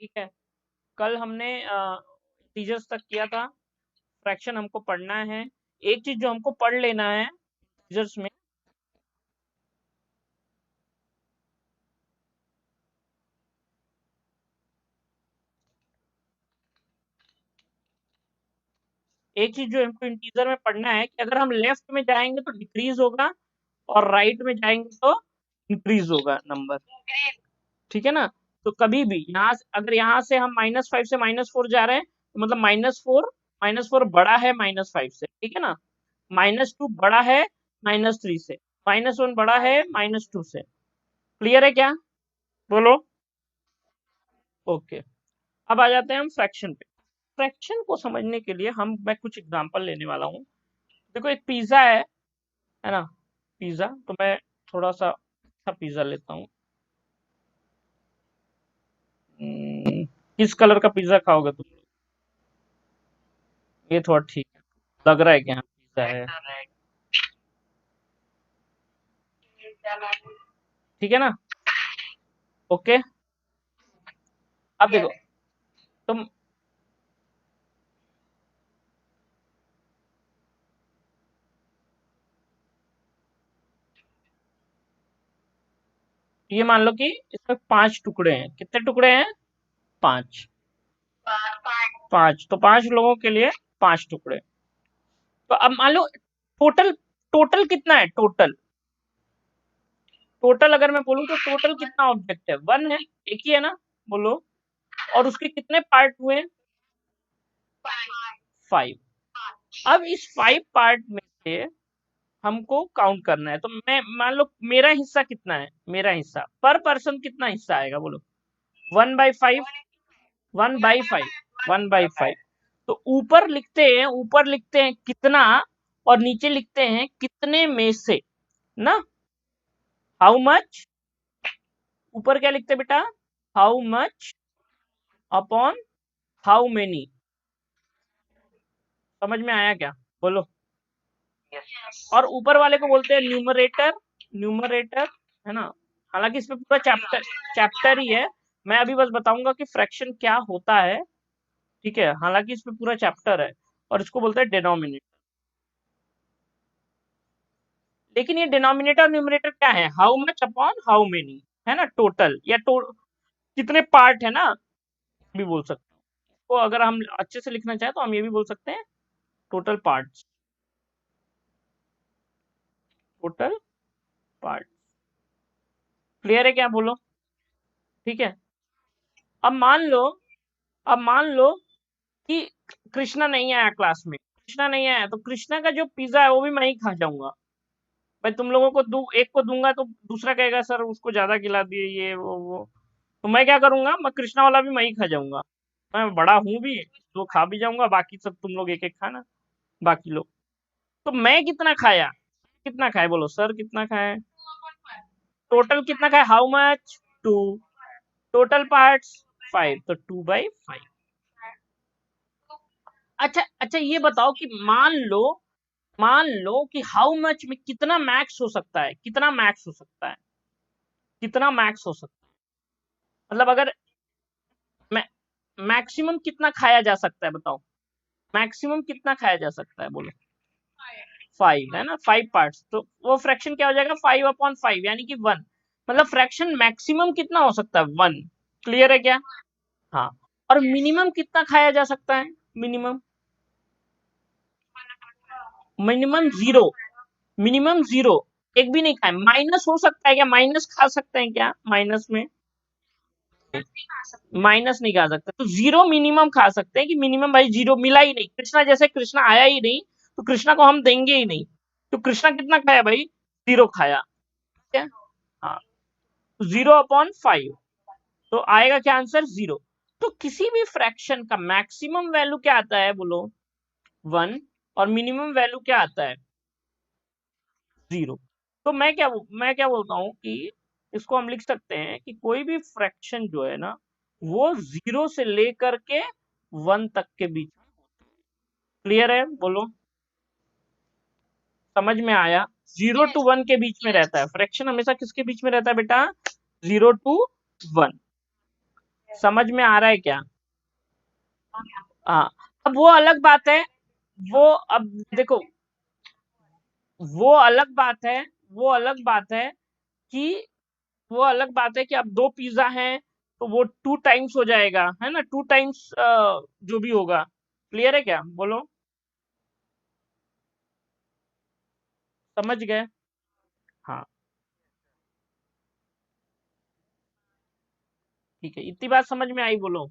ठीक है, कल हमने टीचर्स तक किया था। फ्रैक्शन हमको पढ़ना है। एक चीज जो हमको पढ़ लेना है टीचर्स में, एक चीज जो हमको इंटीजर में पढ़ना है कि अगर हम लेफ्ट में जाएंगे तो डिक्रीज होगा और राइट में जाएंगे तो इंक्रीज होगा नंबर। ठीक है ना। तो कभी भी यहाँ से, अगर यहाँ से हम -5 से -4 जा रहे हैं तो मतलब -4 बड़ा है -5 से, ठीक है ना। -2 बड़ा है -3 से, -1 बड़ा है -2 से। क्लियर है क्या? बोलो। ओके, अब आ जाते हैं हम फ्रैक्शन पे। फ्रैक्शन को समझने के लिए मैं कुछ एग्जांपल लेने वाला हूँ। देखो एक पिज्जा है ना, पिज्जा। तो मैं थोड़ा सा अच्छा पिज्जा लेता हूँ। किस कलर का पिज्जा खाओगे तुम? ये थोड़ा ठीक है, लग रहा है कि हाँ पिज्जा है। ठीक है ना। ओके, अब देखो तुम, ये मान लो कि इसमें 5 टुकड़े हैं। कितने टुकड़े हैं? 5। 5 तो 5 लोगों के लिए 5 टुकड़े। तो अब मान लो टोटल, टोटल कितना है? टोटल, टोटल अगर मैं बोलूँ तो टोटल कितना ऑब्जेक्ट है? 1 है, एक ही है ना। बोलो। और उसके कितने पार्ट हुए? 5। अब इस 5 पार्ट में से हमको काउंट करना है। तो मैं मान लो मेरा हिस्सा कितना है? मेरा हिस्सा पर पर्सन कितना हिस्सा आएगा? बोलो। 1/5, 1/5, 1/5। तो ऊपर लिखते हैं कितना, और नीचे लिखते हैं कितने में से ना। हाउ मच, ऊपर क्या लिखते हैं बेटा? How much upon how many. समझ में आया क्या? बोलो। और ऊपर वाले को बोलते हैं न्यूमरेटर, न्यूमरेटर, है ना। हालांकि इसमें पूरा चैप्टर चैप्टर ही है। मैं अभी बस बताऊंगा कि फ्रैक्शन क्या होता है। ठीक है, हालांकि इसमें पूरा चैप्टर है। और इसको बोलते हैं डिनोमिनेटर। लेकिन ये डिनोमिनेटर और न्यूमरेटर क्या है? How much upon how many, है ना। टोटल या कितने पार्ट है ना, भी बोल सकते हैं। तो अगर हम अच्छे से लिखना चाहें तो हम ये भी बोल सकते हैं total parts, total part. Clear है क्या? बोलो। ठीक है। अब मान लो, अब मान लो कि कृष्णा नहीं आया क्लास में। कृष्णा नहीं आया तो कृष्णा का जो पिज्जा है वो भी मैं ही खा जाऊंगा। भाई तुम लोगों को एक को दूंगा तो दूसरा कहेगा सर उसको ज्यादा खिला दिए, ये वो। तो मैं क्या करूंगा? मैं कृष्णा वाला भी मैं ही खा जाऊंगा। मैं बड़ा हूं भी तो खा भी जाऊंगा, बाकी सब तुम लोग एक एक खाना, बाकी लोग। तो मैं कितना खाया? कितना खाए? बोलो सर कितना खाए? टोटल कितना खाए? How much? 2। टोटल पार्ट्स 5, तो 2/5। अच्छा अच्छा, ये बताओ कि मान लो कि हाउ मच में कितना मैक्स हो सकता है? कितना मैक्स हो सकता है? कितना मैक्स हो सकता है? मतलब अगर मै, मैक्सिमम कितना खाया जा सकता है? बताओ, मैक्सिमम कितना खाया जा सकता है? बोलो। 5 है ना, 5 पार्ट्स। तो वो फ्रैक्शन क्या हो जाएगा? 5/5 यानी कि 1। मतलब फ्रैक्शन मैक्सिमम कितना हो सकता है? 1। क्लियर है क्या? हाँ। और मिनिमम कितना खाया जा सकता है? Minimum, minimum 0। मिनिमम 0, एक भी नहीं खाए। माइनस हो सकता है क्या? माइनस खा सकते हैं क्या? माइनस में, माइनस नहीं खा सकते। तो 0 मिनिमम खा सकते हैं कि मिनिमम भाई 0 मिला ही नहीं। कृष्णा जैसे कृष्णा आया ही नहीं तो कृष्णा को हम देंगे ही नहीं। तो कृष्णा कितना खाया भाई? 0 खाया। ठीक है। हाँ, 0/5। तो आएगा क्या आंसर? 0। तो किसी भी फ्रैक्शन का मैक्सिमम वैल्यू क्या आता है? बोलो 1। और मिनिमम वैल्यू क्या आता है? 0। तो मैं क्या बोलता हूँ कि इसको हम लिख सकते हैं कि कोई भी फ्रैक्शन जो है ना, वो 0 से लेकर के 1 तक के बीच। क्लियर है? बोलो। समझ में आया? 0 to 1 के बीच में रहता है फ्रैक्शन। हमेशा किसके बीच में रहता है बेटा? 0 to 1। समझ में आ रहा है क्या? हाँ। अब वो अलग बात है, वो अब देखो, वो अलग बात है, वो अलग बात है कि वो अलग बात है कि अब 2 पिज़्ज़ा हैं, तो वो 2 टाइम्स हो जाएगा, है ना? 2 टाइम्स जो भी होगा। क्लियर है क्या? बोलो, समझ गए? हाँ, ठीक है। इतनी बात समझ में आई बोलो,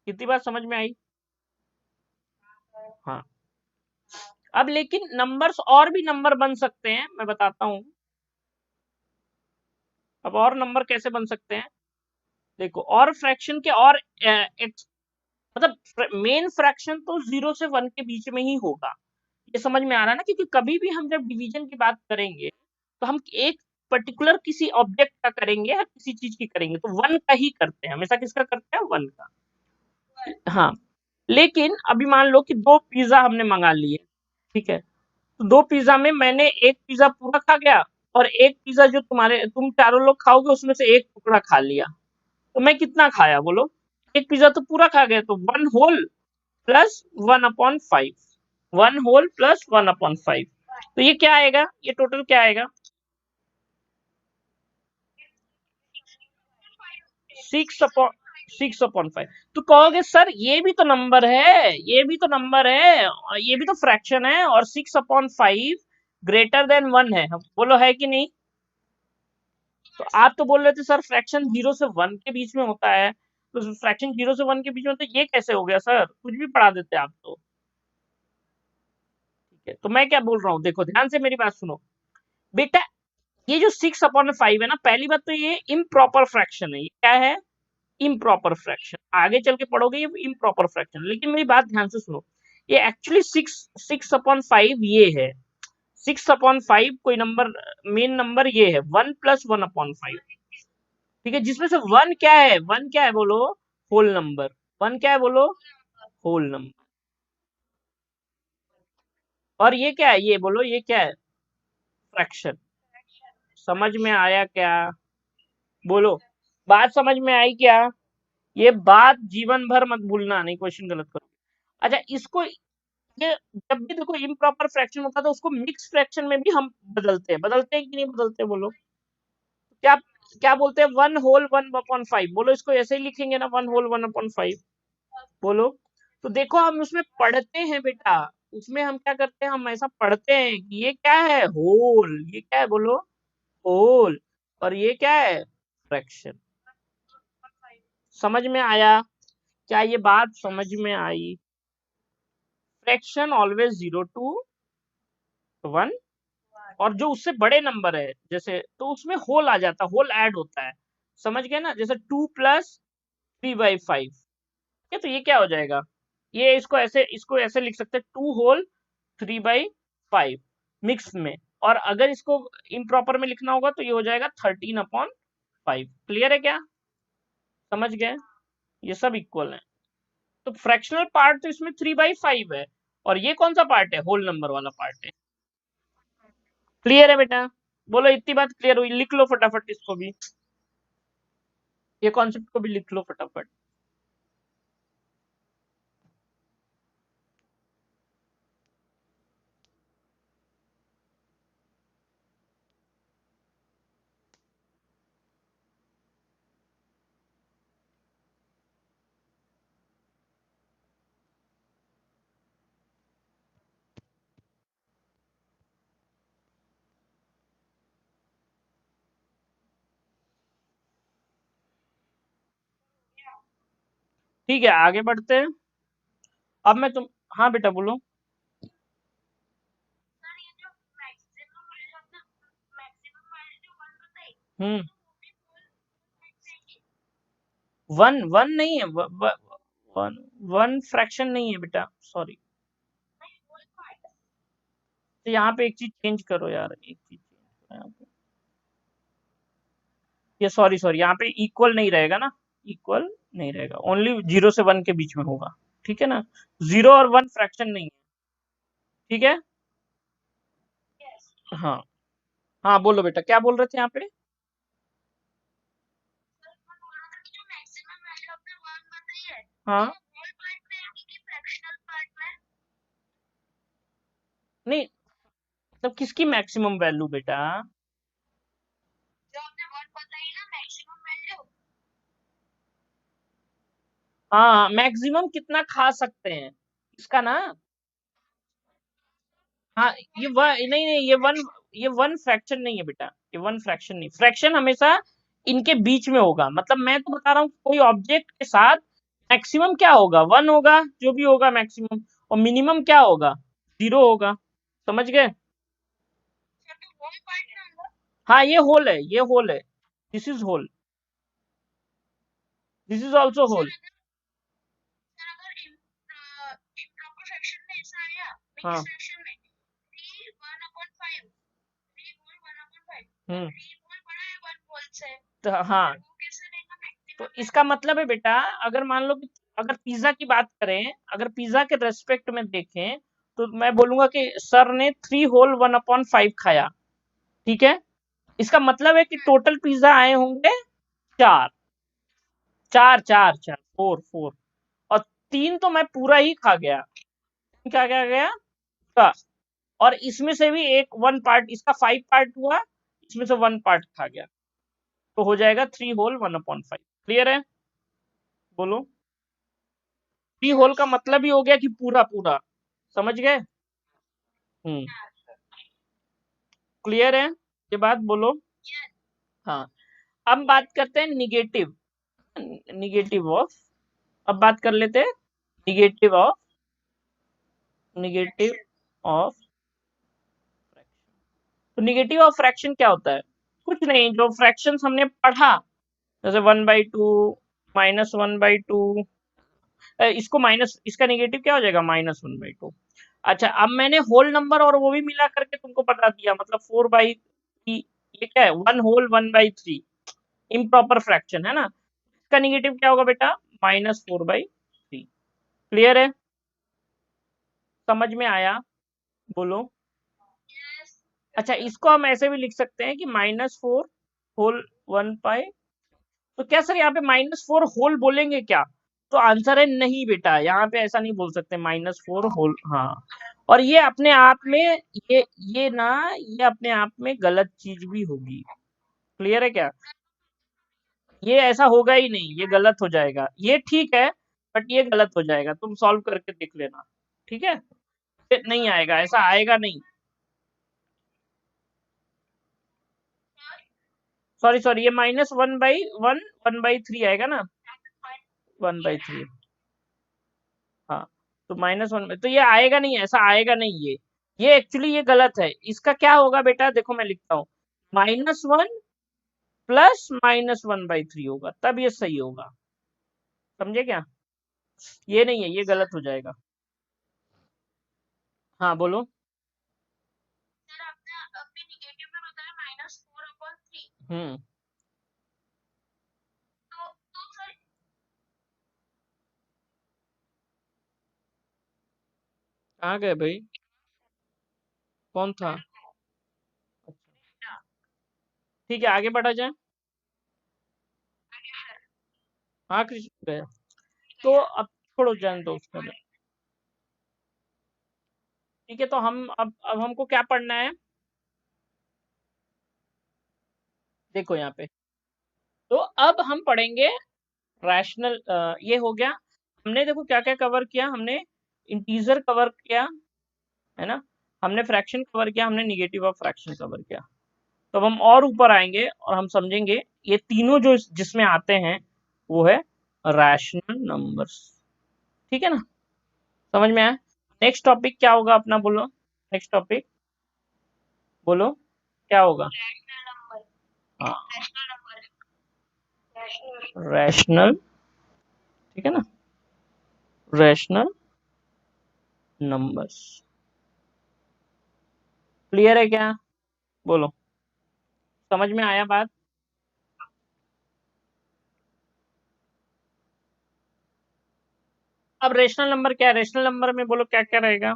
इतनी बात समझ में आई? हाँ। अब लेकिन नंबर्स और भी नंबर बन सकते हैं, मैं बताता हूँ। अब और नंबर कैसे बन सकते हैं? देखो, और फ्रैक्शन के और मतलब मेन फ्रैक्शन तो 0 से 1 के बीच में ही होगा। ये समझ में आ रहा है ना? क्योंकि कभी भी हम जब डिवीजन की बात करेंगे, तो हम एक पर्टिकुलर किसी ऑब्जेक्ट का करेंगे या किसी चीज की करेंगे, तो 1 का ही करते हैं, हमेशा किसका करते हैं? 1 का। हाँ। लेकिन अभी मान लो कि 2 पिज़्ज़ा हमने मँगा लिए, ठीक है? तो 2 पिज़्ज़ा में मैंने 1 पिज़्ज़ा पूरा खा गया और 1 पिज़्ज़ा जो तुम चारों लोग खाओगे उसमें से 1 टुकड़ा खा लिया। तो मैं कितना खाया बोलो? 1 पिज़्ज़ा तो पूरा खा गया, तो 1 होल प्लस 1/5, 1 होल प्लस 1/5। तो ये क्या आएगा? ये टोटल क्या आएगा? 6/5। तो कहोगे सर ये भी तो नंबर है, ये भी तो नंबर है, और ये भी तो फ्रैक्शन है, और 6/5 ग्रेटर देन 1 है, बोलो है कि नहीं? तो आप तो बोल रहे थे सर फ्रैक्शन 0 से 1 के बीच में होता है, तो फ्रैक्शन 0 से 1 के बीच में, तो ये कैसे हो गया सर? कुछ भी पढ़ा देते आप तो। ठीक है, तो मैं क्या बोल रहा हूँ, देखो ध्यान से मेरी बात सुनो बेटा। ये जो 6/5 है ना, पहली बात तो ये इम्प्रॉपर फ्रैक्शन है। ये क्या है? Improper fraction. आगे चल के पढ़ोगे ये इम्प्रॉपर फ्रैक्शन, लेकिन मेरी बात ध्यान से सुनो। ये एक्चुअली 6/5 ये है। 6/5 कोई नंबर, मेन नंबर ये है 1 प्लस 1/5। ठीक है, जिसमें से 1 क्या है? 1 क्या है बोलो? Whole number. 1 क्या है बोलो? Whole number. और ये क्या है? ये बोलो, ये क्या है? फ्रैक्शन। समझ में आया क्या? बोलो, बात समझ में आई क्या? ये बात जीवन भर मत भूलना, नहीं क्वेश्चन गलत करो। अच्छा, इसको ये जब भी देखो इम्प्रॉपर फ्रैक्शन होता है, तो उसको मिक्स फ्रैक्शन में भी हम बदलते हैं कि नहीं बदलते? बोलो, क्या क्या बोलते हैं? 1 होल 1/5। बोलो, इसको ऐसे ही लिखेंगे ना, 1 होल 1/5। बोलो। तो देखो, हम उसमें पढ़ते हैं बेटा, उसमें हम क्या करते हैं? हम ऐसा पढ़ते हैं कि ये क्या है? होल। ये क्या है बोलो? होल। और ये क्या है? फ्रैक्शन। समझ में आया? क्या ये बात समझ में आई? फ्रैक्शन ऑलवेज 0 टू 1, और जो उससे बड़े नंबर है जैसे, तो उसमें होल आ जाता है, होल ऐड होता है। समझ गए ना? जैसे 2 प्लस 3/5। ये तो ये क्या हो जाएगा? ये इसको ऐसे लिख सकते हैं, 2 होल 3/5 मिक्स में। और अगर इसको इम्प्रॉपर में लिखना होगा तो ये हो जाएगा 13/5। क्लियर है क्या? समझ गए? ये सब इक्वल है। तो फ्रैक्शनल पार्ट तो इसमें 3/5 है, और ये कौन सा पार्ट है? होल नंबर वाला पार्ट है। क्लियर है बेटा? बोलो, इतनी बात क्लियर हुई? लिख लो फटाफट इसको भी, ये कॉन्सेप्ट को भी लिख लो फटाफट। ठीक है, आगे बढ़ते हैं। अब मैं तुम, हाँ बेटा बोलो। हम्म। 1 1 नहीं है, 1 1 फ्रैक्शन नहीं है बेटा, सॉरी। तो यहाँ पे एक चीज चेंज करो यार, एक चीज यहाँ पे, ये सॉरी सॉरी, यहाँ पे इक्वल नहीं रहेगा ना, इक्वल नहीं रहेगा, ओनली 0 से 1 के बीच में होगा। ठीक है ना? 0 और 1 फ्रैक्शन नहीं है। ठीक है। हाँ। हाँ बोलो बेटा, क्या बोल रहे थे यहाँ पे? हाँ नहीं, मतलब किसकी मैक्सिमम वैल्यू बेटा? हाँ, मैक्सिमम कितना खा सकते हैं इसका ना। हाँ, नहीं नहीं, ये वन फ्रैक्शन नहीं है बेटा, ये वन फ्रैक्शन नहीं, फ्रैक्शन हमेशा इनके बीच में होगा। मतलब मैं तो बता रहा हूँ कोई ऑब्जेक्ट के साथ मैक्सिमम क्या होगा, वन होगा, जो भी होगा मैक्सिमम, और मिनिमम क्या होगा, जीरो होगा। समझ गए? हाँ, ये होल है, ये होल है, this is whole, this is also whole. हाँ। हम्म। तो हाँ, तो इसका मतलब है बेटा, अगर मान लो कि अगर पिज्जा की बात करें, अगर पिज्जा के रेस्पेक्ट में देखें, तो मैं बोलूंगा कि सर ने 3 होल 1/5 खाया। ठीक है, इसका मतलब है कि टोटल पिज्जा आए होंगे चार, चार चार चार, फोर फोर, और तीन तो मैं पूरा ही खा गया। क्या क्या गया का, और इसमें से भी एक वन पार्ट, इसका 5 पार्ट हुआ, इसमें से वन पार्ट खा गया, तो हो जाएगा 3 होल 1/5। क्लियर है? बोलो। 3 होल का मतलब ही हो गया कि पूरा पूरा। समझ गए? हम्म। क्लियर है ये बात? बोलो। हाँ, अब बात करते हैं निगेटिव, निगेटिव ऑफ, अब बात कर लेते हैं निगेटिव ऑफ, निगेटिव ऑफ तो निगेटिव ऑफ फ्रैक्शन क्या होता है? कुछ नहीं, जो फ्रैक्शंस हमने पढ़ा, जैसे 1/2, -1/2, इसको माइनस, इसका निगेटिव क्या हो जाएगा, -1/2। अच्छा, अब मैंने होल नंबर और वो भी मिला करके तुमको बता दिया, मतलब 4/3, ये क्या है, 1 होल 1/3, इम्प्रॉपर फ्रैक्शन है ना। इसका निगेटिव क्या होगा बेटा, -4/3। क्लियर है? समझ में आया? बोलो। अच्छा, इसको हम ऐसे भी लिख सकते हैं कि -4 होल 1/, तो क्या सर यहाँ पे -4 होल बोलेंगे क्या? तो आंसर है नहीं बेटा, यहाँ पे ऐसा नहीं बोल सकते, -4 होल, हाँ। और ये अपने आप में, ये ना, ये अपने आप में गलत चीज भी होगी। क्लियर है क्या? ये ऐसा होगा ही नहीं, ये गलत हो जाएगा, ये ठीक है, बट ये गलत हो जाएगा, तुम सॉल्व करके देख लेना। ठीक है, ये नहीं आएगा, ऐसा आएगा नहीं। सॉरी सॉरी, ये -1/1, 1/3 आएगा ना, 1/3। हाँ, तो -1, तो ये आएगा नहीं, ऐसा आएगा नहीं, ये एक्चुअली ये गलत है। इसका क्या होगा बेटा, देखो मैं लिखता हूँ, -1 प्लस -1/3 होगा, तब ये सही होगा। समझे क्या? ये नहीं है, ये गलत हो जाएगा। हाँ बोलो। हम्म। कहाँ गए भाई? कौन था? ठीक है, आगे बढ़ा जाए। हाँ, कृष्ण गए, तो अब छोड़ो, जान दो उसको। ठीक है, तो हम अब हमको क्या पढ़ना है, देखो यहाँ पे, तो अब हम पढ़ेंगे रैशनल। ये हो गया, हमने देखो क्या क्या कवर किया, हमने इंटीजर कवर किया, है ना, हमने फ्रैक्शन कवर किया, हमने निगेटिव ऑफ फ्रैक्शन कवर किया। तो अब हम और ऊपर आएंगे और हम समझेंगे ये तीनों जो जिसमें आते हैं, वो है रैशनल नंबर्स। ठीक है ना? समझ में आया? नेक्स्ट टॉपिक क्या होगा अपना, बोलो। नेक्स्ट टॉपिक बोलो, क्या होगा? हाँ, रैशनल, ठीक है ना, रैशनल नंबर्स। क्लियर है क्या? बोलो, समझ में आया बात? अब रेशनल नंबर क्या है, रेशनल नंबर में बोलो क्या क्या रहेगा,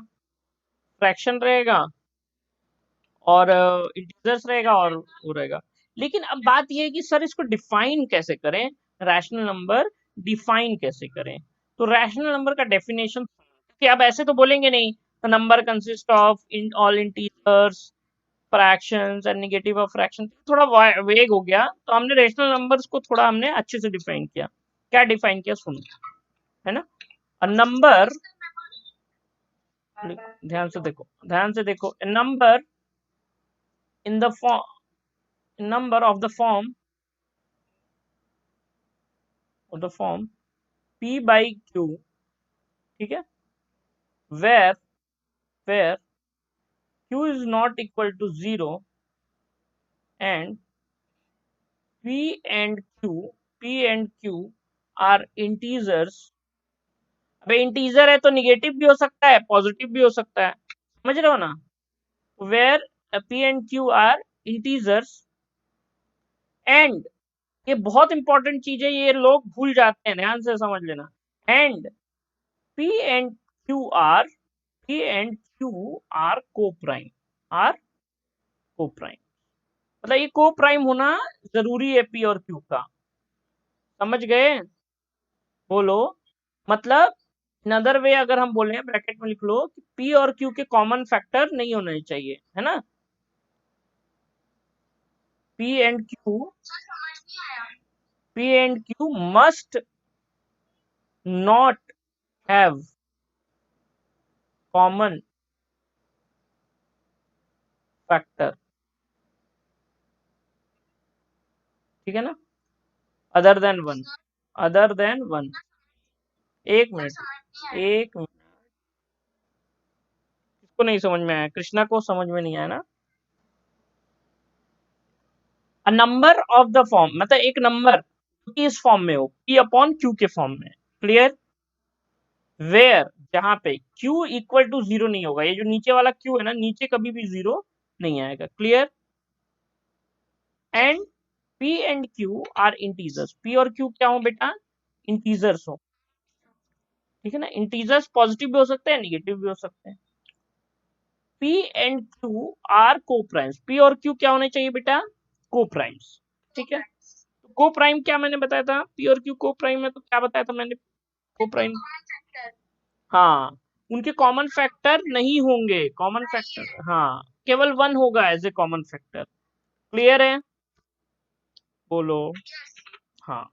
फ्रैक्शन रहेगा, और इंटीजर्स रहेगा, और वो रहेगा। लेकिन अब बात ये है कि सर इसको डिफाइन कैसे करें, रैशनल नंबर डिफाइन कैसे करें? तो रैशनल नंबर का डेफिनेशन कि अब ऐसे तो बोलेंगे नहीं, the number consist of in all integers fractions and negative of fraction, थोड़ा वेग हो गया, तो हमने रेशनल नंबर्स को थोड़ा हमने अच्छे से डिफाइन किया। क्या डिफाइन किया सुनो, है ना। अ नंबर, ध्यान से देखो, a number in the form, number of the form p by q, ठीक है, where where q is not equal to 0 and p and q are integers। अब इंटीजर है तो निगेटिव भी हो सकता है, पॉजिटिव भी हो सकता है, समझ रहे हो ना। Where p and q are integers and, ये बहुत इंपॉर्टेंट चीज है, ये लोग भूल जाते हैं, ध्यान से समझ लेना। And p and q are coprime, are coprime, मतलब ये को प्राइम होना जरूरी है p और q का, समझ गए, बोलो। मतलब इन अदर वे अगर हम बोले, ब्रैकेट में लिख लो कि p और q के कॉमन फैक्टर नहीं होने चाहिए, है ना। p and q must not have common factor, ठीक है ना, other than one, other than one. एक मिनट, किसको नहीं समझ में आया, कृष्णा को समझ में नहीं आया ना। A number of the form, मतलब एक नंबर की इस फॉर्म में हो, p अपॉन q के फॉर्म में, क्लियर। वेयर, जहां पे q इक्वल टू 0 नहीं होगा, ये जो नीचे वाला q है ना, नीचे कभी भी 0 नहीं आएगा, clear. And p and q are integers, p और q क्या हो बेटा, इंटीजर्स हो, ठीक है ना। इंटीजर्स पॉजिटिव भी हो सकते हैं, निगेटिव भी हो सकते हैं। p एंड q आर को प्राइम्स, p और q क्या होने चाहिए बेटा, को प्राइम्स, ठीक है। तो को प्राइम क्या मैंने बताया था, p और q को प्राइम है, तो क्या बताया था मैंने, को प्राइम, हाँ, उनके कॉमन फैक्टर नहीं होंगे, कॉमन फैक्टर, हाँ, केवल वन होगा as a common factor, clear है, बोलो। हाँ,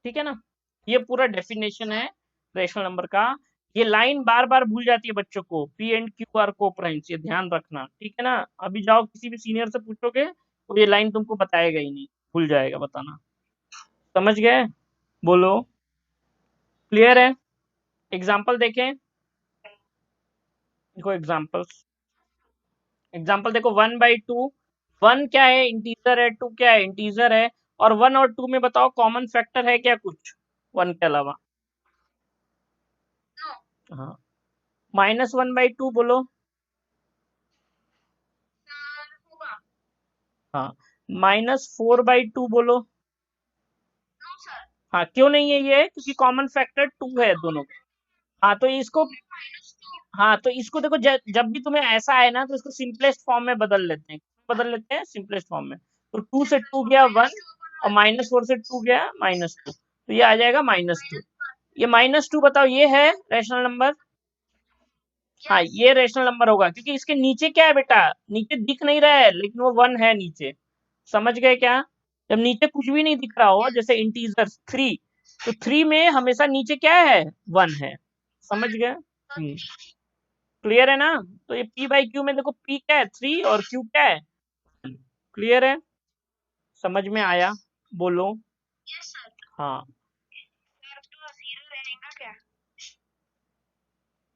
ठीक है ना, ये पूरा डेफिनेशन है रेशनल नंबर का। ये लाइन बार बार भूल जाती है बच्चों को, पी एंड क्यू आर को प्राइम्स, ये ध्यान रखना, ठीक है ना। अभी जाओ किसी भी सीनियर से पूछोगे तो ये लाइन तुमको बताएगा ही नहीं, भूल जाएगा बताना, समझ गए, बोलो, क्लियर है। एग्जाम्पल देखें, देखो एग्जाम्पल्स, एग्जाम्पल देखो, 1/2, वन क्या है, इंटीजर है, टू क्या है, इंटीजर है, और वन और टू में बताओ कॉमन फैक्टर है क्या कुछ, वन के अलावा, हाँ। -1/2 बोलो, हाँ। -4/2 बोलो, हाँ, क्यों नहीं है ये, क्योंकि कॉमन फैक्टर 2 है दोनों का। हाँ तो इसको, हाँ तो इसको देखो, जब भी तुम्हें ऐसा आए ना, तो इसको सिंपलेस्ट फॉर्म में बदल लेते हैं, बदल लेते हैं सिंपलेस्ट फॉर्म में। तो 2 से 2 गया 1, और -4 से 2 गया -2, तो ये आ जाएगा -2। ये -2 बताओ, ये है रैशनल नंबर, हाँ ये रैशनल नंबर होगा, क्योंकि इसके नीचे क्या है बेटा, नीचे दिख नहीं रहा है, लेकिन वो 1 है नीचे, समझ गए क्या। जब नीचे कुछ भी नहीं दिख रहा हो, जैसे इंटीजर 3, तो 3 में हमेशा नीचे क्या है, 1 है, समझ गए, क्लियर है ना। तो ये p बाई क्यू में देखो, p क्या है 3 और q क्या है, क्लियर है, समझ में आया, बोलो। हाँ,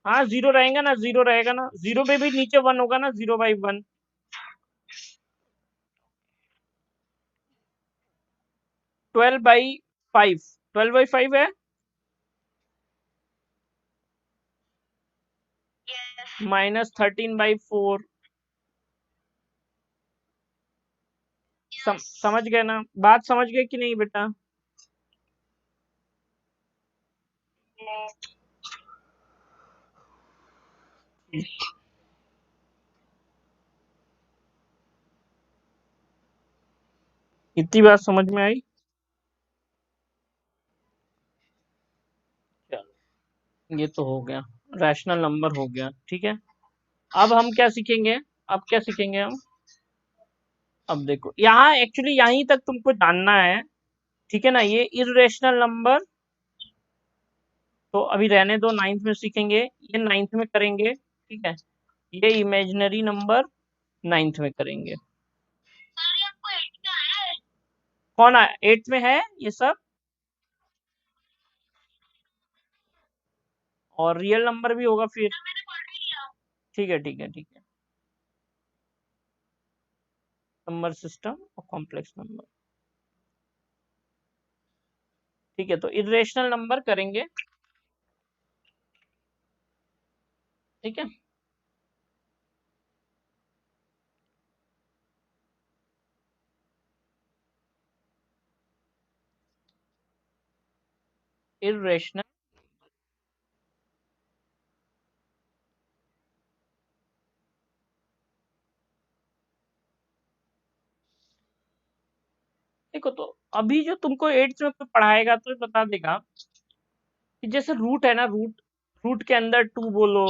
हाँ जीरो रहेगा ना, जीरो रहेगा ना, जीरो पे भी नीचे 1 होगा ना, 0/1, 12/5, 12/5 है, -13/4, समझ गए ना, बात समझ गए कि नहीं बेटा। इतनी बात समझ में आई। ये तो हो गया, रैशनल नंबर हो गया, ठीक है। अब हम क्या सीखेंगे, अब क्या सीखेंगे हम? अब देखो यहाँ एक्चुअली यहीं तक तुमको जानना है, ठीक है ना। ये इरेशनल नंबर तो अभी रहने दो, नाइन्थ में सीखेंगे, ये नाइन्थ में करेंगे, ठीक है। ये इमेजिनरी नंबर नाइन्थ में करेंगे। कौन है एट्थ में है ये सब? और रियल नंबर भी होगा फिर? ठीक है ठीक है ठीक है। नंबर सिस्टम और कॉम्प्लेक्स नंबर, ठीक है। तो इरेशनल नंबर करेंगे, ठीक है। इरेशनल, देखो तो अभी जो तुमको एट्थ में कोई पढ़ाएगा तो ये बता देगा कि जैसे रूट है ना, रूट, रूट के अंदर टू बोलो,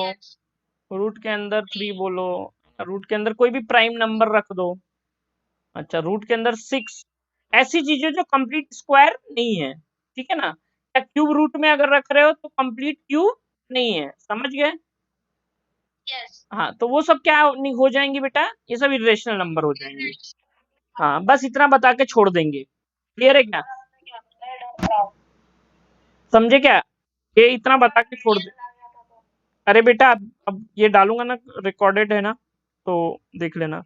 रूट के अंदर थ्री बोलो, रूट के अंदर कोई भी प्राइम नंबर रख दो, अच्छा रूट के अंदर सिक्स, ऐसी चीजें जो कंप्लीट स्क्वायर नहीं है, ठीक है ना। या क्यूब रूट में अगर रख रहे हो तो कंप्लीट क्यूब नहीं है, समझ गए? हाँ, तो वो सब क्या हो जाएंगी बेटा, ये सब इरेशनल नंबर हो जाएंगे। हाँ, बस इतना बता के छोड़ देंगे, क्लियर है क्या? समझे क्या? ये इतना बता के छोड़ दे। अरे बेटा अब ये डालूंगा ना, रिकॉर्डेड है ना, तो देख लेना,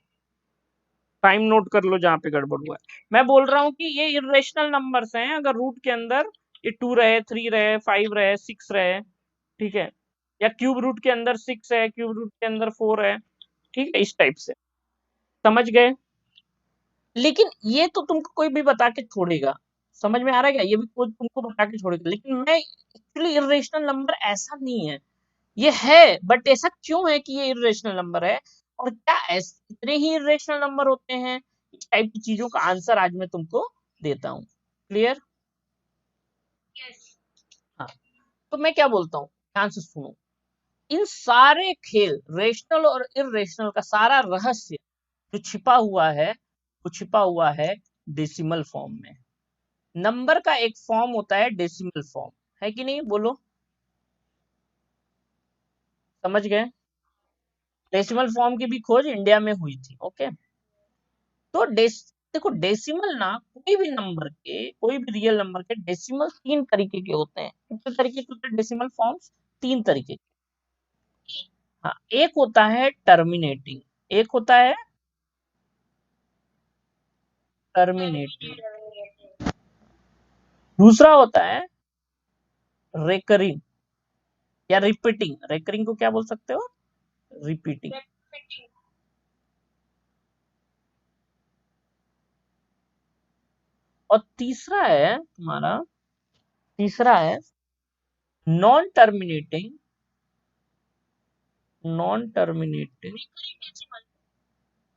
टाइम नोट कर लो जहाँ पे गड़बड़ हुआ है। मैं बोल रहा हूँ कि ये इरेशनल नंबर्स हैं, अगर रूट के अंदर ये टू रहे, थ्री रहे, फाइव रहे, सिक्स रहे, ठीक है। या क्यूब रूट के अंदर सिक्स है, क्यूब रूट के अंदर फोर है, ठीक है, इस टाइप से, समझ गए? लेकिन ये तो तुमको कोई भी बता के छोड़ेगा, समझ में आ रहा है क्या? ये भी कोई तुमको बता के छोड़ेगा, लेकिन मैं एक्चुअली इरेशनल नंबर ऐसा नहीं है, ये है, बट ऐसा क्यों है कि ये इरेशनल नंबर है, और क्या ऐसे इतने ही इरेशनल नंबर होते हैं, इस टाइप की चीजों का आंसर आज मैं तुमको देता हूँ, क्लियर? हाँ, तो मैं क्या बोलता हूँ, ध्यान से सुनो। इन सारे खेल, रेशनल और इरेशनल का सारा रहस्य जो छिपा हुआ है, वो छिपा हुआ है डेसिमल फॉर्म में। नंबर का एक फॉर्म होता है डेसिमल फॉर्म, है कि नहीं, बोलो? समझ गए? डेसिमल फॉर्म की भी खोज इंडिया में हुई थी, ओके। तो देखो डेसिमल ना, कोई भी नंबर के, कोई भी रियल नंबर के डेसिमल तीन तरीके के होते हैं। कितने तरीके के होते हैं डेसिमल फॉर्म्स? तीन तरीके के। हाँ, एक होता है टर्मिनेटिंग, एक होता है टर्मिनेटिंग, दूसरा होता है रेकरिंग या रिपीटिंग। रेकरिंग को क्या बोल सकते हो? रिपीटिंग। और तीसरा है तुम्हारा, तीसरा है non terminating, non terminating,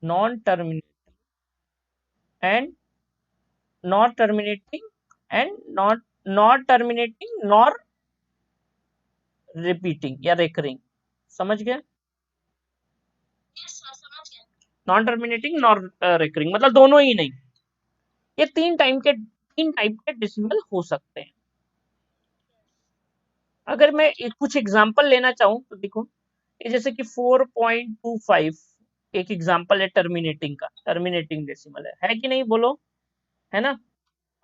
non terminating and not terminating and not terminating nor repeating या रेकरिंग, समझ गए? नॉन टर्मिनेटिंग नॉर रेकरिंग मतलब दोनों ही नहीं। ये तीन टाइप के डेसिमल हो सकते हैं। अगर मैं कुछ एग्जांपल लेना चाहूँ तो देखो, ये जैसे कि 4.25 एक एग्जांपल है टर्मिनेटिंग का, टर्मिनेटिंग डेसिमल है कि नहीं, बोलो? है ना?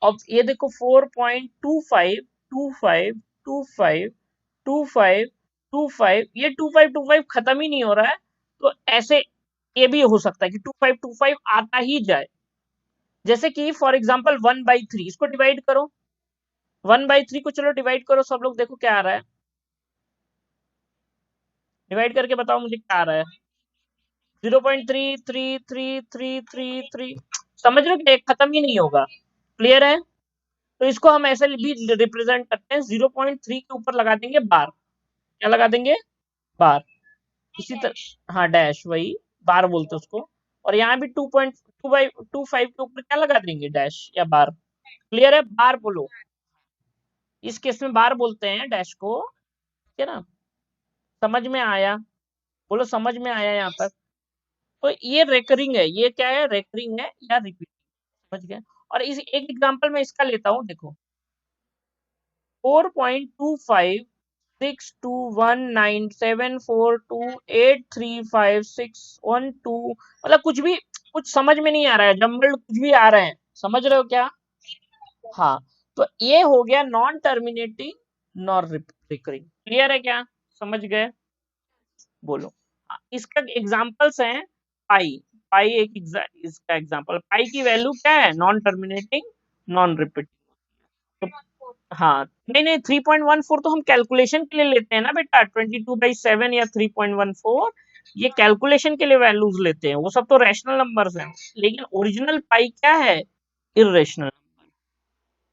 अब ये देखो 4.25, 25, 25, 25, 25, ये 2525 खत्म ही नहीं हो रहा है, तो ऐसे ये भी हो सकता है कि 2525 आता ही जाए। जैसे कि फॉर एग्जांपल 1/3, इसको डिवाइड करो, 1/3 को चलो डिवाइड करो, सब लोग देखो क्या आ रहा है, डिवाइड करके बताओ मुझे क्या आ रहा है। 0.333333, समझ रहे हो कि एक खत्म ही नहीं होगा, क्लियर है? तो इसको हम ऐसे भी रिप्रेजेंट करते हैं, 0.3 के ऊपर लगा देंगे बार, क्या लगा देंगे? बार। इसी तरह हाँ, डैश, वही बार बोलते हैं उसको। और यहाँ भी 2.25 के ऊपर क्या लगा देंगे? डैश या बार, क्लियर है? बार बोलो, इस केस में बार बोलते हैं डैश को। है ना? समझ में आया? बोलो समझ में आया यहाँ तक? तो ये रेकरिंग है, ये क्या है? रेकरिंग है या रिपीट, समझ गए? और इस एक एग्जांपल मैं इसका लेता हूँ, देखो 4.25 6219742835612, मतलब कुछ समझ में नहीं आ रहा है, जंबल्ड कुछ भी आ रहे हैं, समझ रहे हो क्या? हाँ, तो ये हो गया non terminating non recurring. Clear है क्या? समझ गए? बोलो। इसका एग्जांपल्स हैं पाई। पाई इसका एग्जांपल, पाई की वैल्यू क्या है? Non terminating non repeating. तो हाँ, नहीं नहीं, 3.14 तो हम कैलकुलेशन के लिए लेते हैं ना बेटा, 22/7 या 3.14, ये कैलकुलेशन के लिए वैल्यूज लेते हैं, वो सब तो रैशनल नंबर्स हैं, लेकिन ओरिजिनल पाई क्या है? इर्रेशनल।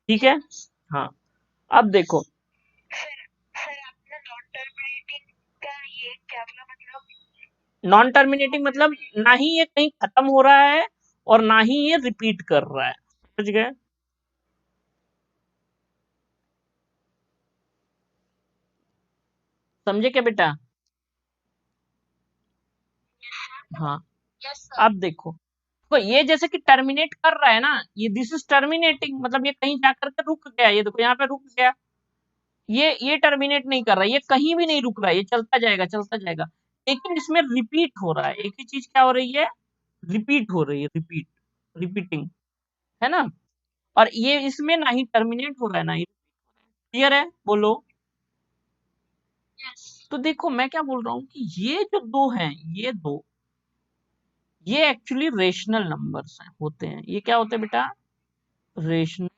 ठीक है? हाँ, अब देखो, नॉन टर्मिनेटिंग मतलब ना ही ये कहीं खत्म हो रहा है और ना ही ये रिपीट कर रहा है, समझ गए? समझे क्या बेटा? हाँ, अब देखो, तो ये जैसे कि टर्मिनेट कर रहा है ना, ये दिस इज टर्मिनेटिंग, मतलब ये कहीं जाकर के रुक गया, ये देखो यहाँ पे रुक गया, ये टर्मिनेट नहीं कर रहा है, ये कहीं भी नहीं रुक रहा है, ये चलता जाएगा चलता जाएगा, लेकिन इसमें रिपीट हो रहा है, एक ही चीज क्या हो रही है? रिपीट हो रही है, रिपीटिंग, है ना? और ये इसमें ना ही टर्मिनेट हो रहा है ना ही, क्लियर है? बोलो। तो देखो मैं क्या बोल रहा हूँ कि ये जो दो हैं, ये दो, ये एक्चुअली रेशनल नंबर्स हैं, होते हैं, ये क्या होते हैं बेटा? रेशनल।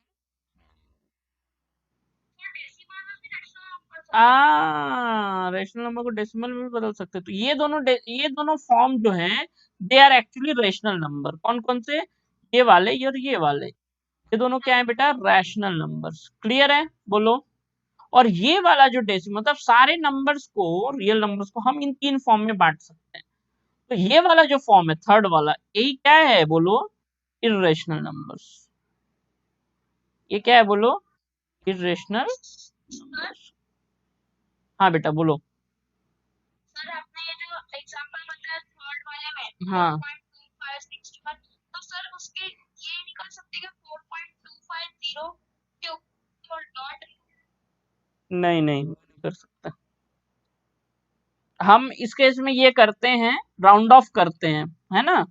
रेशनल नंबर को डेसिमल में भी बदल सकते हैं, तो ये दोनों फॉर्म जो हैं, they are actually rational number. कौन कौन से? ये वाले और ये वाले, ये दोनों क्या है बेटा? Rational numbers. क्लियर है? बोलो। और ये वाला जो डेसिमल, मतलब सारे नंबर्स को, रियल नंबर्स को हम इन तीन फॉर्म में बांट सकते हैं, तो ये वाला जो फॉर्म है, थर्ड वाला, यही क्या है? बोलो, इर्रेशनल नंबर्स। ये क्या है? बोलो, इर्रेशनल नंबर्स। हाँ बेटा बोलो। हाँ, नहीं नहीं, नहीं कर सकता। हम इस केस में ये करते हैं, राउंड ऑफ करते हैं, है ना?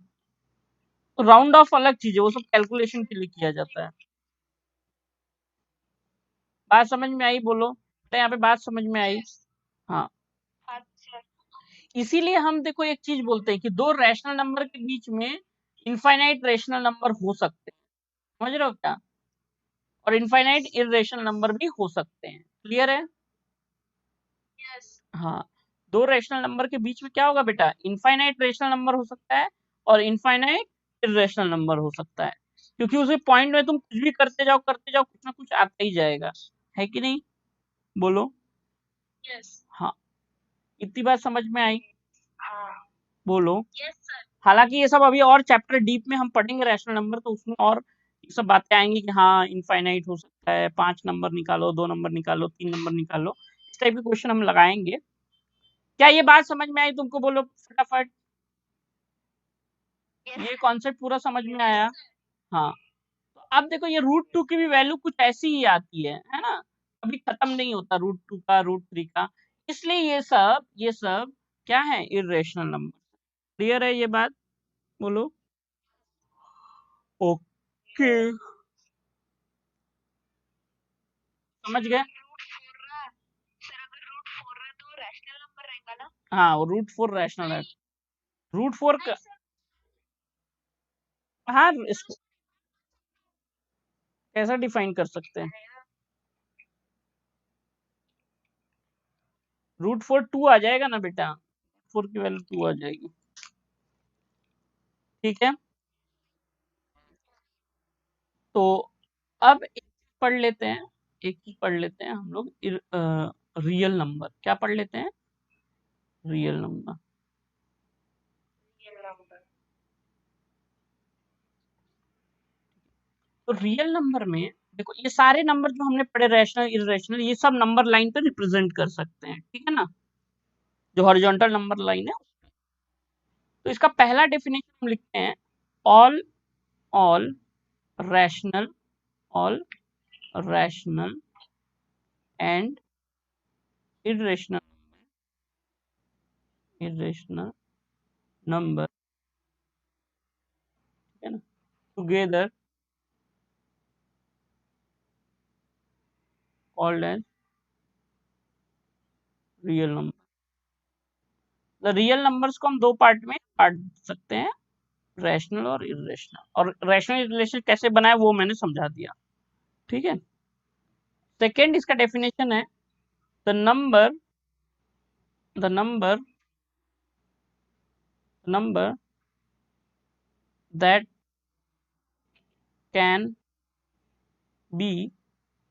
तो राउंड ऑफ अलग चीज है, वो सब कैलकुलेशन के लिए किया जाता है। बात समझ में आई? बोलो, तो यहाँ पे बात समझ में आई? हाँ, इसीलिए हम देखो एक चीज बोलते हैं कि दो रैशनल नंबर के बीच में इनफाइनाइट रेशनल नंबर हो सकते हैं, समझ रहे हो क्या? और इनफाइनाइट इरेशनल नंबर भी हो सकते हैं। क्लियर है? हाँ, दो रैशनल नंबर के बीच में क्या होगा बेटा? इनफाइनाइट रेशनल नंबर हो सकता है और इनफाइनाइट इरेशनल नंबर हो सकता है, क्योंकि उसी पॉइंट में तुम कुछ भी करते जाओ, कुछ ना कुछ आता ही जाएगा, है कि नहीं? बोलो। हाँ, इतनी बात समझ में आई? बोलो। हालांकि ये सब अभी और चैप्टर डीप में हम पढ़ेंगे रैशनल नंबर, तो उसमें और ये सब बातें आएंगी कि हाँ इनफाइनाइट हो सकता है, 5 नंबर निकालो, 2 नंबर निकालो, 3 नंबर निकालो, इस टाइप के क्वेश्चन हम लगाएंगे। क्या ये बात समझ में आई तुमको? बोलो फटाफट। ये कॉन्सेप्ट पूरा समझ में आया? हाँ, तो अब देखो ये रूट 2 की भी वैल्यू कुछ ऐसी ही आती है ना? कभी खत्म नहीं होता रूट 2 का, रूट 3 का, इसलिए ये सब क्या है? Irrational number. क्लियर है ये बात? बोलो। ओके, समझ गए? हाँ, वो रूट 4 रैशनल है। रूट 4 का, हाँ, इसको कैसा डिफाइन कर सकते हैं? रूट 4 2 आ जाएगा ना बेटा, रूट 4 की वैल्यू 2 आ जाएगी। ठीक है, तो अब एक पढ़ लेते हैं, एक चीज पढ़ लेते हैं हम लोग, रियल नंबर। क्या पढ़ लेते हैं? Real number. तो रियल नंबर में देखो ये सारे नंबर जो हमने पढ़े, रैशनल इरेशनल, ये सब नंबर लाइन पे रिप्रेजेंट कर सकते हैं, ठीक है ना, जो हॉरिजॉन्टल नंबर लाइन है। तो इसका पहला डेफिनेशन हम लिखते हैं, all all rational all rational and irrational number, ठीक है ना, together called as real number. The real numbers को हम दो पार्ट में बांट सकते हैं, रैशनल और इरेशनल, और रैशनल इरेशनल कैसे बनाए वो मैंने समझा दिया, ठीक है। सेकेंड इसका डेफिनेशन है, the number the number number that can be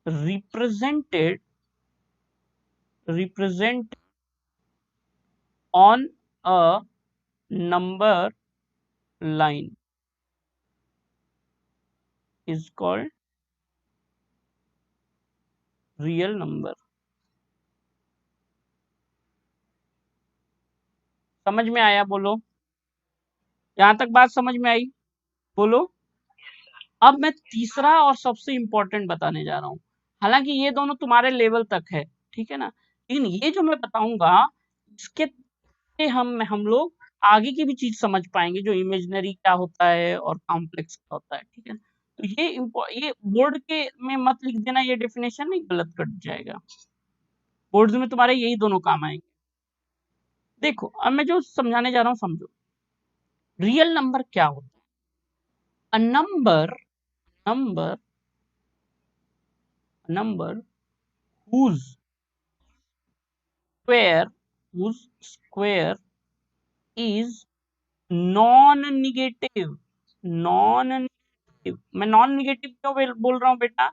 represented on a number line is called real number। समझ में आया बोलो? यहां तक बात समझ में आई बोलो? अब मैं तीसरा और सबसे इंपॉर्टेंट बताने जा रहा हूं, हालांकि ये दोनों तुम्हारे लेवल तक है, ठीक है ना, लेकिन ये जो मैं बताऊंगा इसके से हम लोग आगे की भी चीज समझ पाएंगे, जो इमेजिनरी क्या होता है और कॉम्प्लेक्स क्या होता है, ठीक है। तो ये बोर्ड के में मत लिख देना, ये डेफिनेशन नहीं, गलत कट जाएगा, बोर्ड में तुम्हारे यही दोनों काम आएंगे। देखो अब मैं जो समझाने जा रहा हूँ समझो, रियल नंबर क्या होता है? A number whose square is non negative. Non negative, मैं नॉन निगेटिव क्यों बोल रहा हूँ बेटा,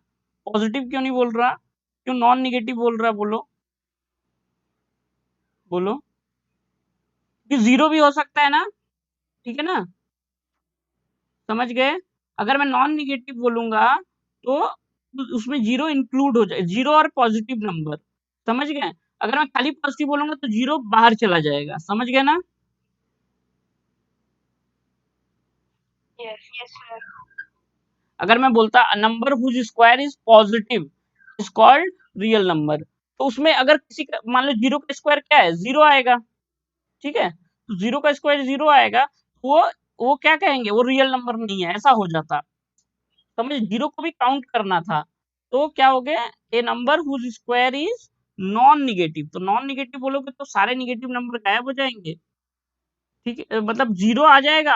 पॉजिटिव क्यों नहीं बोल रहा, क्यों नॉन निगेटिव बोल रहा, बोलो बोलो? कि जीरो भी हो सकता है ना, ठीक है ना, समझ गए? अगर मैं नॉन निगेटिव बोलूंगा तो उसमें जीरो इंक्लूड हो जाए, जीरो और पॉजिटिव नंबर, समझ गए? अगर मैं खाली पॉजिटिव बोलूंगा तो जीरो बाहर चला जाएगा, समझ गए ना? yes sir। अगर मैं बोलता number whose square is positive is called real number, तो उसमें अगर किसी का मान लो जीरो का स्क्वायर क्या है, जीरो आएगा, ठीक है, तो जीरो का स्क्वायर जीरो आएगा, वो वो क्या कहेंगे, वो रियल नंबर नहीं है, ऐसा हो जाता। समझ, जीरो को भी काउंट करना था, तो क्या हो गया, a number whose square is non negative, तो नॉन निगेटिव बोलोगे तो सारे निगेटिव नंबर गायब हो जाएंगे, ठीक है, मतलब जीरो आ जाएगा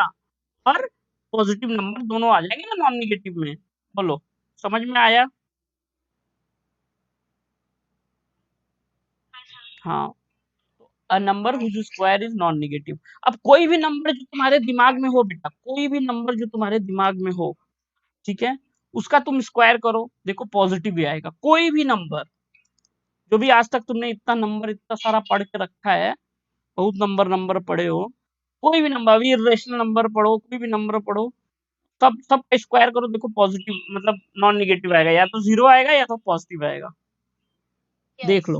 और पॉजिटिव नंबर दोनों आ जाएंगे ना नॉन निगेटिव में, बोलो समझ में आया? हाँ, a number whose square is non negative. अब कोई भी नंबर जो तुम्हारे दिमाग में हो बेटा, कोई भी नंबर जो तुम्हारे दिमाग में हो, ठीक है, उसका तुम स्क्वायर करो, देखो पॉजिटिव ही आएगा। कोई भी नंबर, जो भी आज तक तुमने इतना नंबर इतना सारा पढ़ के रखा है, बहुत नंबर पढ़े हो, कोई भी नंबर, अभी इरेशनल नंबर पढ़ो, कोई भी नंबर पढ़ो, सब सब स्क्वायर करो, देखो पॉजिटिव मतलब नॉन निगेटिव आएगा, या तो जीरो आएगा या तो पॉजिटिव आएगा, देख लो।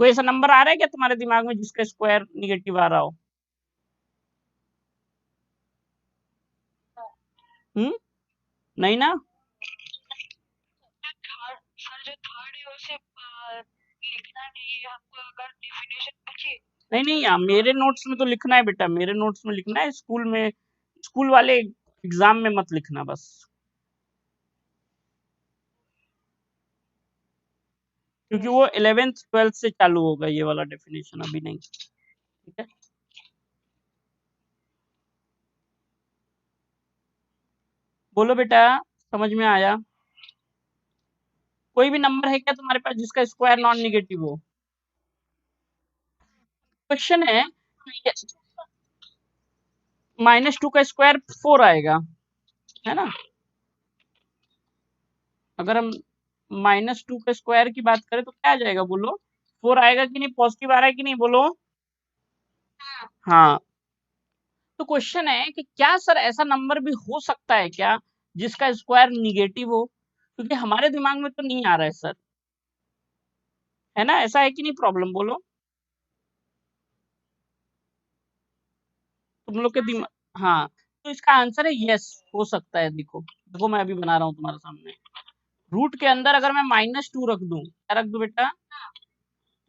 कोई ऐसा नंबर आ रहा है क्या तुम्हारे दिमाग में जिसका स्क्वायर निगेटिव आ रहा हो? नहीं ना? सर जो थर्ड है उसे लिखना नहीं है हमको, अगर डेफिनेशन पूछे। नहीं यार, मेरे नोट्स में तो लिखना है बेटा, मेरे नोट्स में लिखना है, स्कूल में, स्कूल वाले एग्जाम में मत लिखना बस, क्योंकि वो 11th 12th से चालू होगा ये वाला डेफिनेशन, अभी नहीं, ठीक है। बोलो बेटा, समझ में आया? कोई भी नंबर है क्या तुम्हारे पास जिसका स्क्वायर नॉन निगेटिव हो? क्वेश्चन है, -2 का स्क्वायर 4 आएगा, है ना, अगर हम -2 का स्क्वायर की बात करें तो क्या आ जाएगा, बोलो 4 आएगा कि नहीं, पॉजिटिव आ रहा है कि नहीं, बोलो? हाँ, तो क्वेश्चन है कि क्या सर ऐसा नंबर भी हो सकता है क्या जिसका स्क्वायर निगेटिव हो? क्योंकि हमारे दिमाग में तो नहीं आ रहा है सर, है ना? ऐसा है कि नहीं? प्रॉब्लम बोलो तुम लोग के दिमाग। हाँ, तो इसका आंसर है यस, हो सकता है। देखो देखो, मैं अभी बना रहा हूँ तुम्हारे सामने। रूट के अंदर अगर मैं -2 रख दूं, क्या रख दूं बेटा?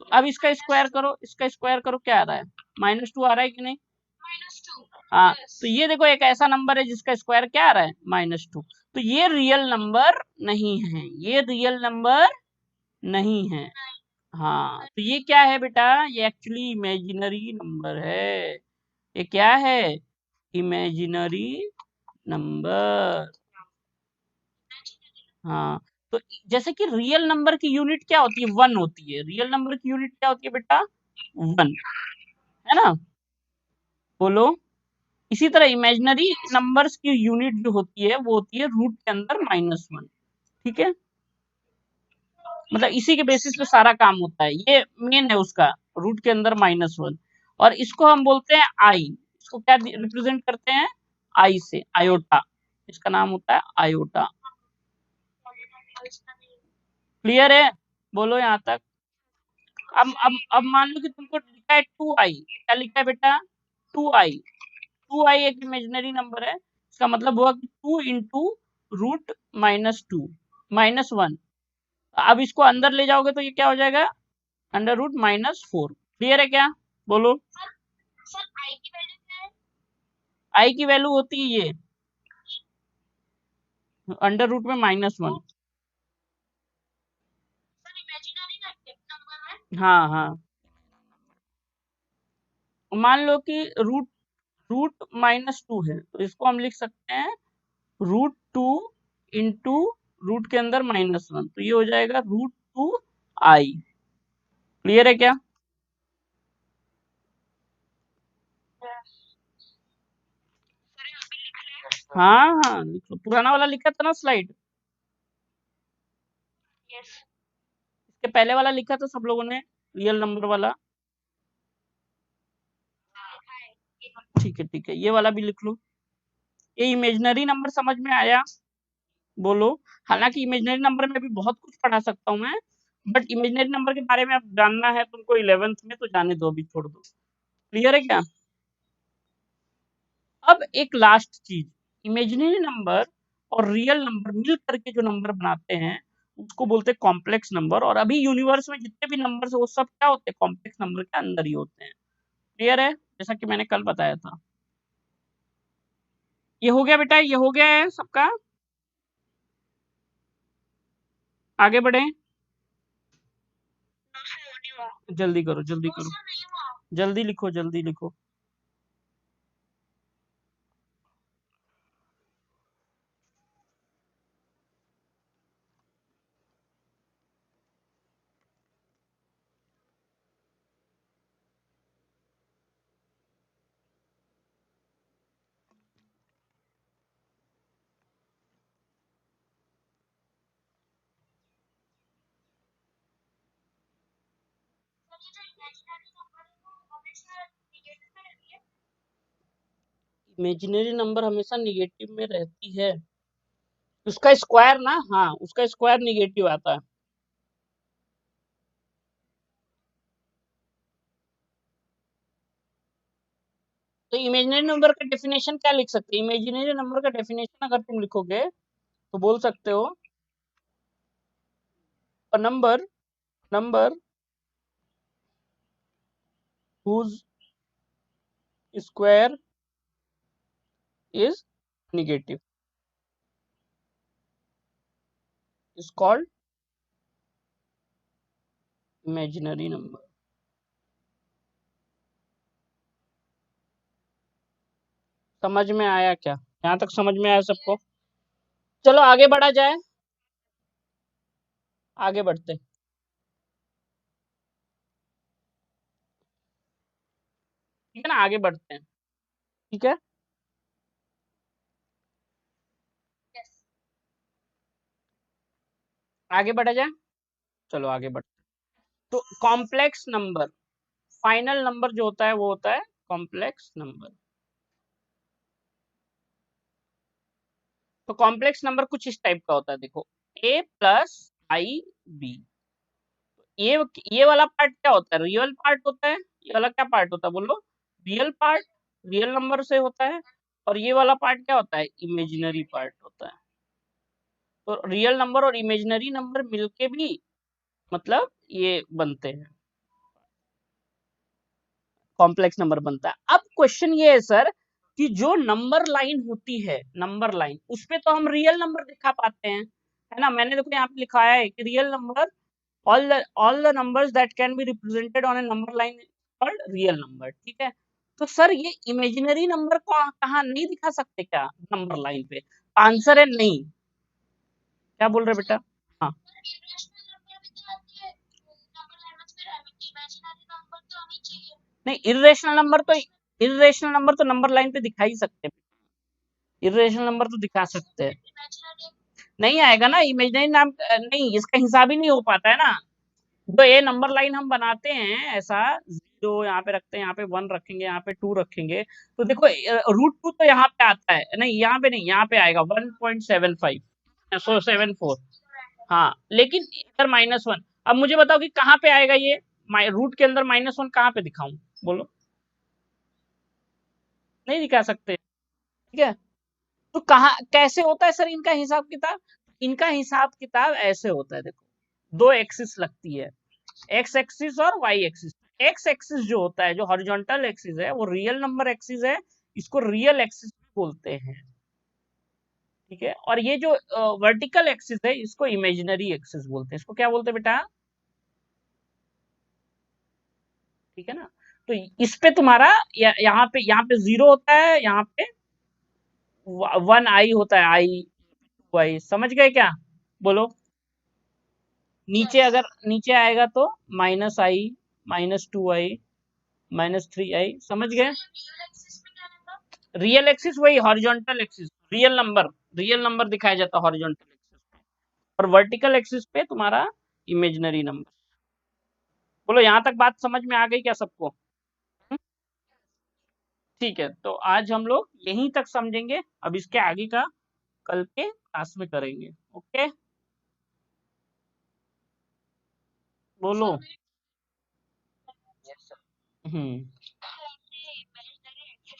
तो अब इसका स्क्वायर करो, इसका स्क्वायर करो, क्या आ रहा है? -2 आ रहा है कि नहीं? -2। हाँ, यस। तो ये देखो एक ऐसा नंबर है जिसका स्क्वायर क्या आ रहा है? -2। तो ये रियल नंबर नहीं है, ये रियल नंबर नहीं है। हाँ, तो ये क्या है बेटा? ये एक्चुअली इमेजिनरी नंबर है। ये क्या है? Imaginary number. हाँ, तो जैसे कि रियल नंबर की यूनिट क्या होती है? 1 होती है। रियल नंबर की यूनिट क्या होती है बेटा? 1, है ना? बोलो। इसी तरह इमेजिनरी नंबर्स की यूनिट जो होती है वो होती है रूट के अंदर -1। ठीक है, मतलब इसी के बेसिस पे सारा काम होता है। ये मेन है उसका, रूट के अंदर -1। और इसको हम बोलते हैं आई। इसको क्या रिप्रेजेंट करते हैं? आई से, आयोटा। इसका नाम होता है आयोटा। क्लियर है? बोलो यहाँ तक। अब मान लो कि तुमको लिखा है 2i। क्या लिखा है बेटा? 2i। 2i एक इमेजिनरी नंबर है। इसका मतलब हुआ कि 2 इंटू रूट -2 -1। अब इसको अंदर ले जाओगे तो ये क्या हो जाएगा? √-4। क्लियर है क्या? बोलो। सर आई की वैल्यू क्या है? आई की वैल्यू होती है ये अंडर रूट में -1। सर इमेजिनरी नंबर है। हाँ हाँ, मान लो कि रूट रूट -2 है, तो इसको हम लिख सकते हैं √2 इंटू रूट के अंदर -1। तो ये हो जाएगा √2i। क्लियर है क्या? सर यहाँ पे लिख ले। हाँ हाँ, लिख लो। पुराना वाला लिखा था ना स्लाइड? यस। इसके पहले वाला लिखा था सब लोगों ने, रियल नंबर वाला। लिखा है ये। ठीक है, ये वाला भी लिख लो। ये इमेजिनरी नंबर समझ में आया? बोलो। हालांकि इमेजिनरी नंबर में भी बहुत कुछ पढ़ा सकता हूँ मैं, बट इमेजिनरी नंबर के बारे में अब जानना है तुमको 11th में, तो जाने दो, अभी छोड़ दो। क्लियर है क्या? अब एक लास्ट चीज, इमेजिनरी नंबर और रियल नंबर मिल करके जो नंबर बनाते हैं उसको बोलते हैं कॉम्प्लेक्स नंबर। और अभी यूनिवर्स में जितने भी नंबर है वो सब क्या होते हैं? कॉम्प्लेक्स नंबर के अंदर ही होते हैं। क्लियर है? जैसा कि मैंने कल बताया था। ये हो गया बेटा, ये हो गया है सबका। आगे बढ़े, नहीं हुआ। जल्दी करो जल्दी करो, सर नहीं हुआ। जल्दी लिखो जल्दी लिखो। सर ये जो इमेजिनरी नंबर है वो हमेशा निगेटिव में रहती है। इमेजिनरी नंबर हमेशा निगेटिव में रहती है। उसका स्क्वायर ना, हाँ, उसका स्क्वायर निगेटिव आता है। तो इमेजिनरी नंबर का डेफिनेशन क्या लिख सकते हैं? इमेजिनरी नंबर का डेफिनेशन अगर तुम लिखोगे तो बोल सकते हो number number whose square is negative is called imaginary number। समझ में आया क्या? यहाँ तक समझ में आया सबको? चलो आगे बढ़ा जाए, आगे बढ़ते हैं। ठीक है ना, आगे बढ़ते हैं। ठीक है, यस। आगे बढ़ा जाए। चलो आगे बढ़ते हैं। तो कॉम्प्लेक्स नंबर, फाइनल नंबर जो होता है वो होता है कॉम्प्लेक्स नंबर। तो कॉम्प्लेक्स नंबर कुछ इस टाइप का होता है, देखो। ए प्लस आई बी। ये ये वाला पार्ट क्या होता है? रियल पार्ट होता है। ये वाला क्या पार्ट होता है बोलो? रियल पार्ट, रियल नंबर से होता है। और ये वाला पार्ट क्या होता है? इमेजिनरी पार्ट होता है। तो रियल नंबर और इमेजिनरी नंबर मिलके भी मतलब ये बनते हैं, कॉम्प्लेक्स नंबर बनता है। अब क्वेश्चन ये है सर कि जो नंबर लाइन होती है, नंबर लाइन, उसपे तो हम रियल नंबर दिखा पाते हैं, है ना? मैंने देखो यहाँ पे लिखाया है कि real number, all the numbers that can be represented on a number line is called real number, ठीक है? तो सर ये इमेजिनरी नंबर को कहाँ नहीं दिखा सकते क्या नंबर लाइन पे? आंसर है नहीं। क्या बोल रहे बेटा? हाँ, नहीं, इर्रेशनल नंबर तो नंबर लाइन पे दिखा ही सकते हैं। इर्रेशनल नंबर तो दिखा सकते हैं। नहीं आएगा ना इमेजिनरी नाम, नहीं, इसका हिसाब ही नहीं हो पाता है ना। तो ये नंबर लाइन हम बनाते हैं ऐसा, 0 यहाँ पे रखते हैं, यहाँ पे 1 रखेंगे, यहाँ पे 2 रखेंगे। तो देखो √2 तो यहाँ पे आता है, नहीं यहाँ पे नहीं, यहाँ पे आएगा 1.75, सो 74। हाँ, लेकिन इधर -1। अब मुझे बताओ कि कहाँ पे आएगा ये? रूट के अंदर -1 कहाँ पे दिखाऊं बोलो? नहीं दिखा सकते, ठीक है? तो कहाँ कैसे होता है सर इनका हिसाब किताब? इनका हिसाब किताब ऐसे होता है, देखो 2 एक्सिस लगती है, एक्स एक्सिस और वाई एक्सिस। एक्स एक्सिस जो होता है, जो हॉरिजॉन्टल एक्सिस है, वो रियल नंबर एक्सिस है, इसको रियल एक्सिस बोलते हैं, ठीक है? और ये जो वर्टिकल एक्सिस है, इसको इमेजिनरी एक्सिस बोलते हैं। इसको क्या बोलते हैं बेटा? ठीक है ना? तो इस पे तुम्हारा यहाँ पे 0 होता है, यहाँ पे 1 आई होता है, आई 2 आई, समझ गए क्या? बोलो। नीचे अगर नीचे आएगा तो -i, -2i, -3i, समझ गए? रियल एक्सिस वही हॉरिजॉन्टल एक्सिस, रियल नंबर दिखाया जाता है हॉरिजॉन्टल एक्सिस पे, और वर्टिकल एक्सिस पे तुम्हारा इमेजिनरी नंबर। बोलो, यहाँ तक बात समझ में आ गई क्या सबको? हम्म? ठीक है, तो आज हम लोग यहीं तक समझेंगे। अब इसके आगे का कल के क्लास में करेंगे। ओके, बोलो। हम्म।